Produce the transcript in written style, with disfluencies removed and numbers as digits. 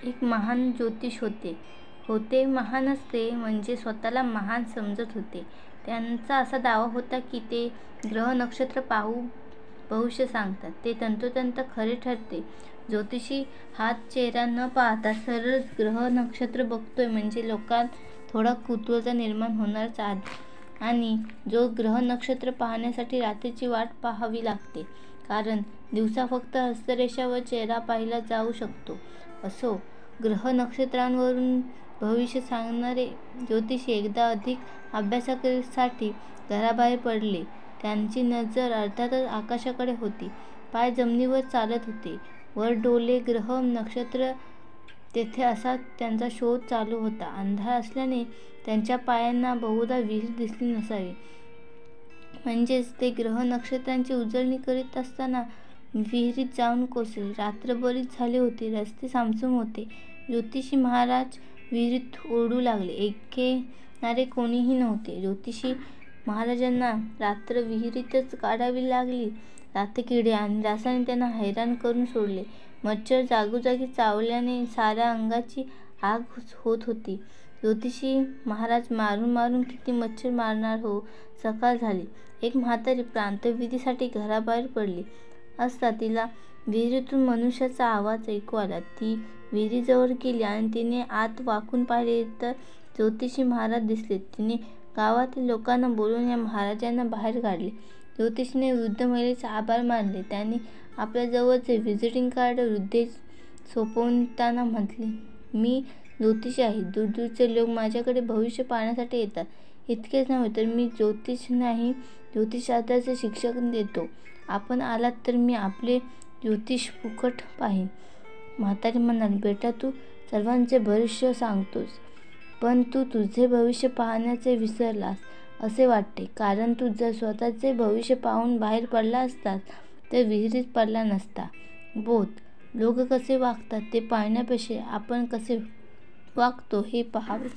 एक महान ज्योतिष होते महान असते म्हणजे स्वतःला महान समजत होते. त्यांचा असा दावा होता की ते ग्रह नक्षत्र पाहून भविष्य सांगतात. ते तंतोतंत खरे ठरते. ज्योतिषी हात चेहरा न पाहता सरळ ग्रह नक्षत्र बघतोय म्हणजे लोकांत थोडा कुतूहल निर्माण होणारच आहे. आणि जो ग्रह नक्षत्र पाहण्यासाठी रात्रीची वाट पाहावी लागते, कारण दिवसा फक्त हस्तरेषा व चेहरा पाहिला जाऊ शकतो. असो, ग्रह नक्षत्रांवरून भविष्य सांगणारे ज्योतिषी एकदा अधिक अभ्यासासाठी घराबाहेर पडले. त्यांची नजर अर्थातच आकाशाकडे होती. पाय जमिनीवर चालत होते. वर डोळे ग्रह नक्षत्र तेथे असा त्यांचा शोध चालू होता. अंधार असल्याने त्यांच्या पायांना बहुधा विहीर दिसली नसावी. म्हणजेच ते ग्रह नक्षत्रांची उजळणी करीत असताना विहिरीत जाऊन कोसळले. रात्र बरीच झाली होती. रस्ते सामसूम होते. ज्योतिषी महाराज विहिरीत ओढू लागले. ऐकणारे कोणीही नव्हते. ज्योतिषी महाराजांना रात्र विहिरीतच काढावी लागली. रातकिडे आणि डासांनी त्यांना हैराण करून सोडले. मच्छर जागोजागी चावल्याने साऱ्या अंगाची आग होत होती. ज्योतिषी महाराज मारून मारून किती मच्छर मारणार हो. सकाळ झाली. एक म्हातारी प्रांतविधीसाठी घराबाहेर पडली असता तिला विहिरीतून मनुष्याचा आवाज ऐकू आला. ती विहिरीजवळ गेली आणि तिने आत वाकून पाहिले तर ज्योतिषी महाराज दिसले. तिने गावातील लोकांना बोलवून या महाराजांना बाहेर काढले. ज्योतिषीने वृद्ध महिलेचे आभार मानले. त्यांनी आपल्या जवळचे व्हिजिटिंग कार्ड वृद्धेस सोपवताना म्हटले, मी ज्योतिषी आहे. दूरदूरचे लोक माझ्याकडे भविष्य पाहण्यासाठी येतात. इतकेच नव्हे तर मी ज्योतिष नाही, ज्योतिषशास्त्राचे शिक्षण देतो. आपण आलात तर मी आपले ज्योतिष फुकट पाहीन. म्हातारी म्हणाली, बेटा, तू सर्वांचे भविष्य सांगतोस, पण तू तुझे भविष्य पाहण्याचे विसरलास असे वाटते. कारण तू जर स्वतःचे भविष्य पाहून बाहेर पडला असतास तर विहिरीत पडला नसता. बोध, लोक कसे वागतात ते पाहण्यापेक्षा आपण कसे वागतो हे पाहावे.